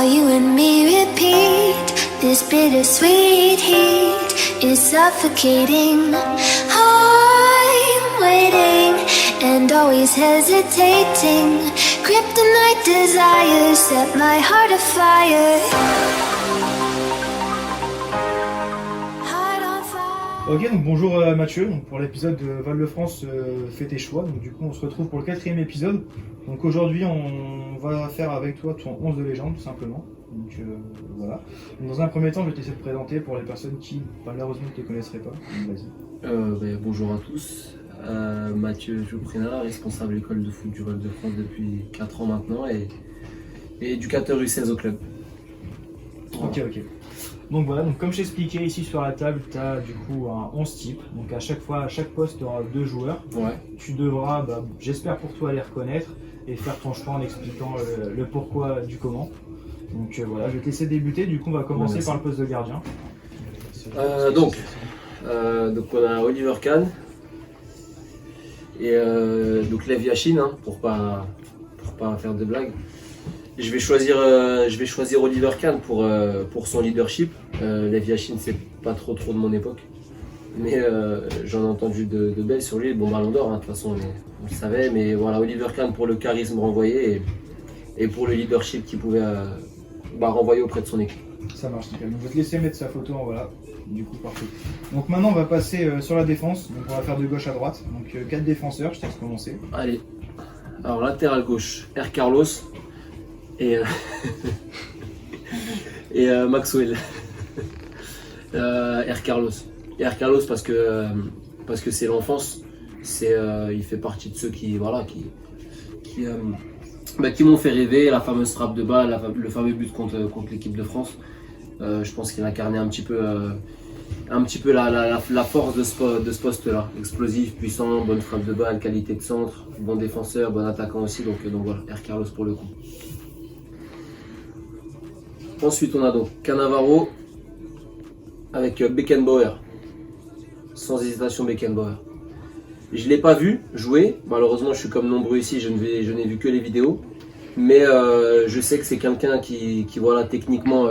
while you and me repeat. This bittersweet heat is suffocating. I'm waiting and always hesitating. Kryptonite desires set my heart afire. Heart on fire. Ok, donc bonjour Mathieu, donc pour l'épisode de Val-de-France, fais tes choix. Donc du coup on se retrouve pour le 4e épisode. Donc aujourd'hui on va faire avec toi ton 11 de légende tout simplement. Donc voilà. Donc, dans un premier temps je vais te laisser te présenter pour les personnes qui malheureusement ne te connaisseraient pas. Donc, vas-y. Bonjour à tous, Mathieu Joprina, responsable école de foot du Val-de-France depuis 4 ans maintenant et éducateur U16 au club. Ok. Donc voilà, donc comme je t'expliquais ici sur la table, tu as du coup un 11 type. Donc à chaque poste tu auras 2 joueurs. Ouais. Tu devras, j'espère pour toi, les reconnaître et faire ton choix en expliquant le pourquoi du comment. Donc voilà, je vais te laisser débuter. Du coup on va commencer par le poste de gardien. Donc on a Oliver Kahn et donc Lev Yashin, hein, pour pas faire de blagues. Je vais choisir Oliver Kahn pour son leadership. Lev Yashin, c'est pas trop de mon époque, mais j'en ai entendu de belles sur lui. Bon, Ballon d'Or, hein, de toute façon on le savait, mais voilà, Oliver Kahn pour le charisme renvoyé et pour le leadership qu'il pouvait renvoyer auprès de son équipe. Ça marche, nickel. Donc, je vais te laisser mettre sa photo en voilà. Du coup, parfait. Donc maintenant, on va passer sur la défense. Donc on va faire de gauche à droite. Donc 4 défenseurs, je te laisse commencer. Allez. Alors latéral gauche, R. Carlos et Maxwell. R. Carlos. R. Carlos parce que c'est l'enfance. Il fait partie de ceux qui m'ont fait rêver. La fameuse frappe de balle, le fameux but contre l'équipe de France. Je pense qu'il incarnait un petit peu la force de ce poste-là. Explosif, puissant, bonne frappe de balle, qualité de centre, bon défenseur, bon attaquant aussi. Donc voilà, R. Carlos pour le coup. Ensuite, on a donc Cannavaro avec Beckenbauer. Sans hésitation, Beckenbauer. Je ne l'ai pas vu jouer. Malheureusement, je suis comme nombreux ici, je n'ai vu que les vidéos. Mais je sais que c'est quelqu'un qui voilà, techniquement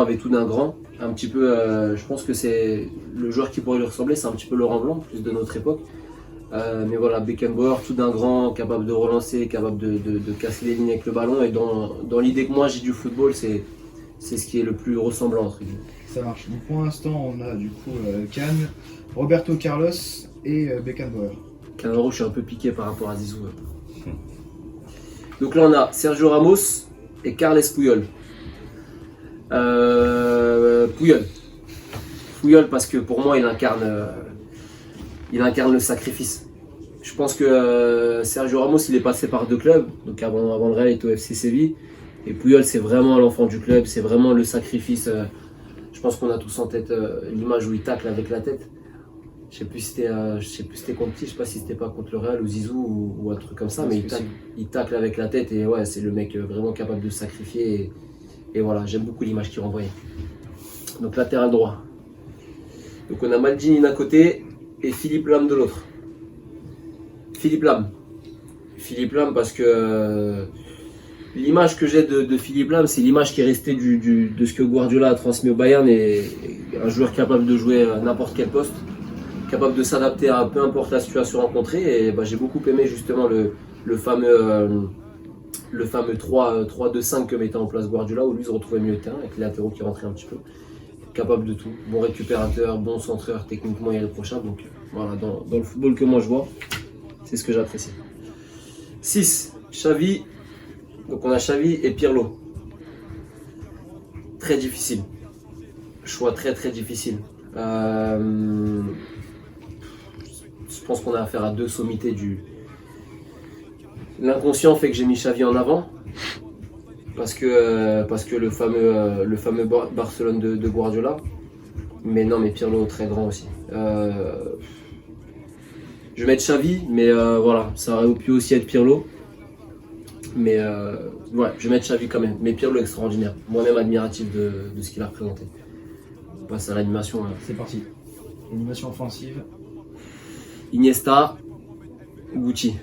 avait tout d'un grand. Un petit peu, je pense que c'est le joueur qui pourrait lui ressembler, c'est un petit peu Laurent Blanc, plus de notre époque. Mais voilà, Beckenbauer, tout d'un grand, capable de relancer, capable de casser les lignes avec le ballon. Et dans l'idée que moi j'ai du football, c'est ce qui est le plus ressemblant entre guillemets. Ça marche. Donc pour l'instant, on a du coup Kahn, Roberto Carlos et Beckenbauer. Cannavaro, je suis un peu piqué par rapport à Zizou. Donc là, on a Sergio Ramos et Carles Puyol. Puyol parce que pour moi, il incarne le sacrifice. Je pense que Sergio Ramos, il est passé par 2 clubs. Donc avant le Real, il était au FC Séville. Et Puyol, c'est vraiment l'enfant du club, c'est vraiment le sacrifice. Je pense qu'on a tous en tête l'image où il tacle avec la tête. Je sais plus si c'était contre qui, je sais pas si c'était pas contre le Real ou Zizou ou un truc comme ça, mais il tacle avec la tête et ouais, c'est le mec vraiment capable de se sacrifier. Et voilà, j'aime beaucoup l'image qu'il renvoyait. Donc latéral droit. Donc on a Maldini d'un côté et Philippe Lam de l'autre. Philippe Lam parce que l'image que j'ai de Philippe Lam, c'est l'image qui est restée de ce que Guardiola a transmis au Bayern, et un joueur capable de jouer à n'importe quel poste, capable de s'adapter à peu importe la situation rencontrée. Et j'ai beaucoup aimé justement le fameux 3-2-5 que mettait en place Guardiola, où lui se retrouvait milieu de terrain avec les latéraux qui rentraient un petit peu. Capable de tout, bon récupérateur, bon centreur, techniquement irréprochable. Donc voilà, dans le football que moi je vois, c'est ce que j'apprécie. 6, Xavi. Donc on a Xavi et Pirlo. Très difficile. Choix très difficile. Je pense qu'on a affaire à 2 sommités du... L'inconscient fait que j'ai mis Xavi en avant. Parce que le fameux Barcelone de Guardiola. Mais non, mais Pirlo très grand aussi. Je vais mettre Xavi, mais voilà, ça aurait pu aussi être Pirlo. Mais ouais, je vais mettre Xavi quand même. Mais Pirlo extraordinaire. Moi-même admiratif de ce qu'il a représenté. On passe à l'animation. C'est parti. Animation offensive. Iniesta, Gucci.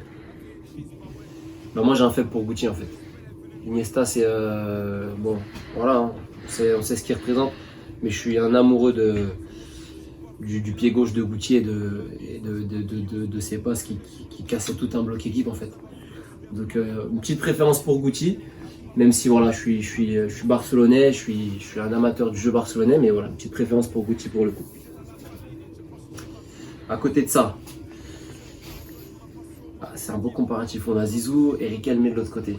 Moi j'ai un faible pour Gucci en fait. Iniesta, c'est bon, voilà, hein, on sait ce qu'il représente, mais je suis un amoureux du pied gauche de Guti et de ses passes qui cassaient tout un bloc équipe en fait. Donc une petite préférence pour Guti, même si voilà, je suis barcelonais, je suis un amateur du jeu barcelonais, mais voilà, une petite préférence pour Guti pour le coup. À côté de ça, c'est un beau comparatif. On a Zizou et Riquelme de l'autre côté.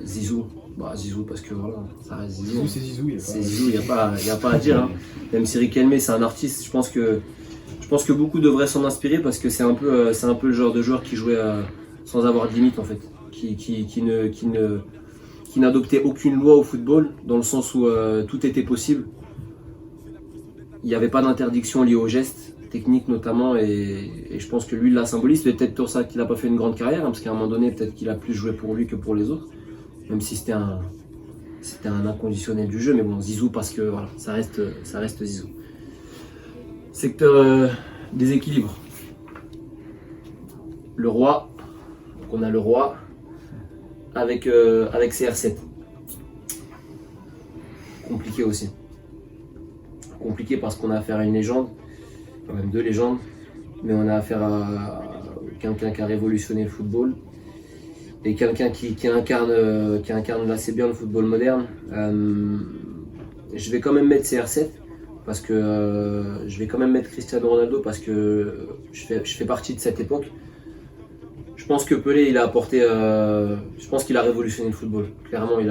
Zizou parce que voilà, ça reste Zizou. C'est Zizou, Il n'y a pas à dire. Hein. Même si Riquelme c'est un artiste, je pense que beaucoup devraient s'en inspirer parce que c'est un peu le genre de joueur qui jouait sans avoir de limite en fait, qui n'adoptait aucune loi au football dans le sens où tout était possible. Il n'y avait pas d'interdiction liée aux gestes techniques notamment et je pense que lui il la symbolise. C'est peut-être pour ça qu'il n'a pas fait une grande carrière hein, parce qu'à un moment donné peut-être qu'il a plus joué pour lui que pour les autres, même si c'était un inconditionnel du jeu, mais bon Zizou parce que voilà, ça reste Zizou. Secteur déséquilibre. Le roi, donc on a le roi avec CR7. Compliqué aussi. Compliqué parce qu'on a affaire à une légende, quand même deux légendes, mais on a affaire à quelqu'un qui a révolutionné le football et quelqu'un qui incarne assez bien le football moderne. Je vais quand même mettre CR7 parce que je vais quand même mettre Cristiano Ronaldo parce que je fais partie de cette époque. Je pense que Pelé il a apporté, je pense qu'il a révolutionné le football. Clairement il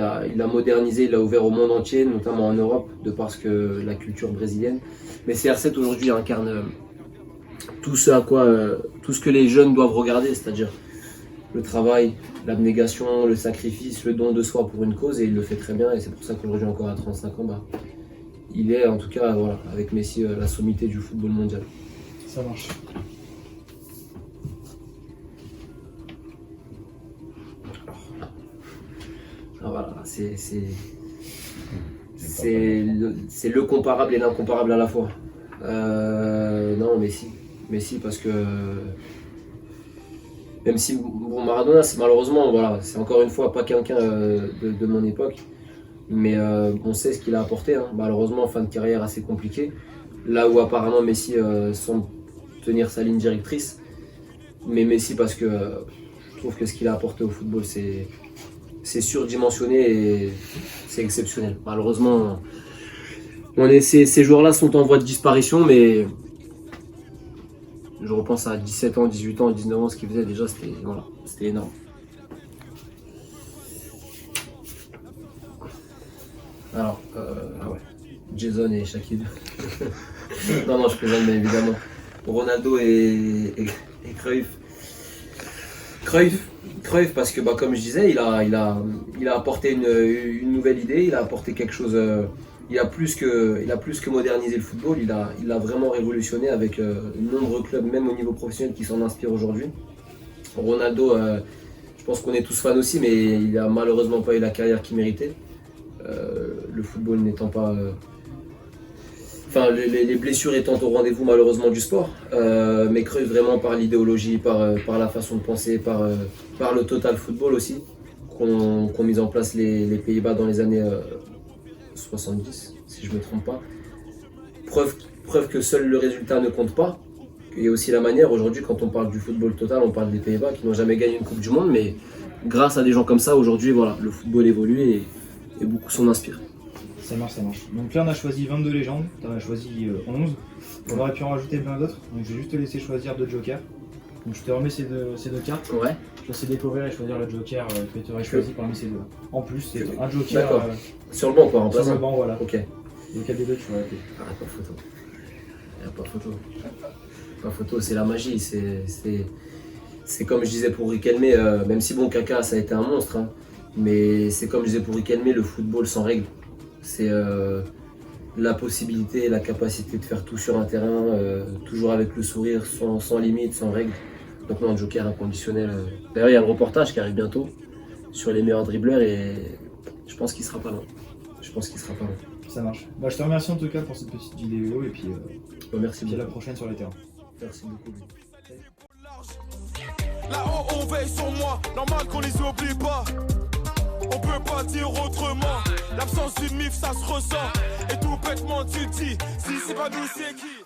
a modernisé, il a ouvert au monde entier, notamment en Europe, de parce que la culture brésilienne. Mais CR7 aujourd'hui incarne tout ce que les jeunes doivent regarder, c'est-à-dire le travail, l'abnégation, le sacrifice, le don de soi pour une cause, et il le fait très bien. Et c'est pour ça qu'aujourd'hui encore à 35 ans, il est en tout cas voilà, avec Messi la sommité du football mondial. Ça marche. Voilà, c'est le comparable et l'incomparable à la fois. Non, Messi parce que même si bon, Maradona, c'est malheureusement voilà, c'est encore une fois pas quelqu'un de mon époque, mais on sait ce qu'il a apporté. Hein. Malheureusement, fin de carrière assez compliquée. Là où apparemment Messi semble tenir sa ligne directrice, mais Messi parce que je trouve que ce qu'il a apporté au football, c'est surdimensionné et c'est exceptionnel. Malheureusement, ces joueurs-là sont en voie de disparition, mais je repense à 17 ans, 18 ans, 19 ans, ce qu'ils faisaient déjà, c'était énorme. Alors, Jason et Shaquille. non, je plaisante, mais évidemment. Ronaldo et Cruyff. Cruyff parce que comme je disais, il a apporté une nouvelle idée, il a apporté quelque chose, il a plus que modernisé le football, il a vraiment révolutionné avec de nombreux clubs, même au niveau professionnel, qui s'en inspirent aujourd'hui. Ronaldo, je pense qu'on est tous fans aussi, mais il a malheureusement pas eu la carrière qu'il méritait. Le football n'étant pas... les blessures étant au rendez-vous malheureusement du sport, mais Cruyff vraiment par l'idéologie, par la façon de penser, par le total football aussi, qu'ont mis en place les Pays-Bas dans les années 70, si je ne me trompe pas. Preuve que seul le résultat ne compte pas, et aussi la manière. Aujourd'hui, quand on parle du football total, on parle des Pays-Bas qui n'ont jamais gagné une Coupe du Monde, mais grâce à des gens comme ça, aujourd'hui, voilà, le football évolue et beaucoup s'en inspirent. Ça marche. Donc là, on a choisi 22 légendes, tu en as choisi 11. On aurait pu en rajouter plein d'autres, donc je vais juste te laisser choisir 2 jokers. Donc je te remets ces deux cartes. Ouais. Je vais essayer de découvrir et choisir le joker que tu aurais choisi parmi ces deux. En plus, c'est un joker. D'accord. Sur le banc, quoi, en sur passant. le banc, voilà. Ok. Lequel des deux tu aurais été? Ah, pas photo. Pas photo, c'est la magie. C'est comme je disais pour Riquelme, même si bon, Kaka, ça a été un monstre, hein, mais c'est comme je disais pour Riquelme, le football sans règles. C'est la possibilité, la capacité de faire tout sur un terrain, toujours avec le sourire, sans limite, sans règles. Donc non, un joker inconditionnel. D'ailleurs, il y a le reportage qui arrive bientôt sur les meilleurs dribbleurs et je pense qu'il sera pas loin. Ça marche. Je te remercie en tout cas pour cette petite vidéo et puis Merci à la beaucoup. prochaine sur les terrains. Merci beaucoup. Là-haut on veille sur moi, normal qu'on les oublie pas. On peut pas dire autrement. L'absence d'une mif ça se ressent. Et tout bêtement tu dis, si c'est pas nous c'est qui?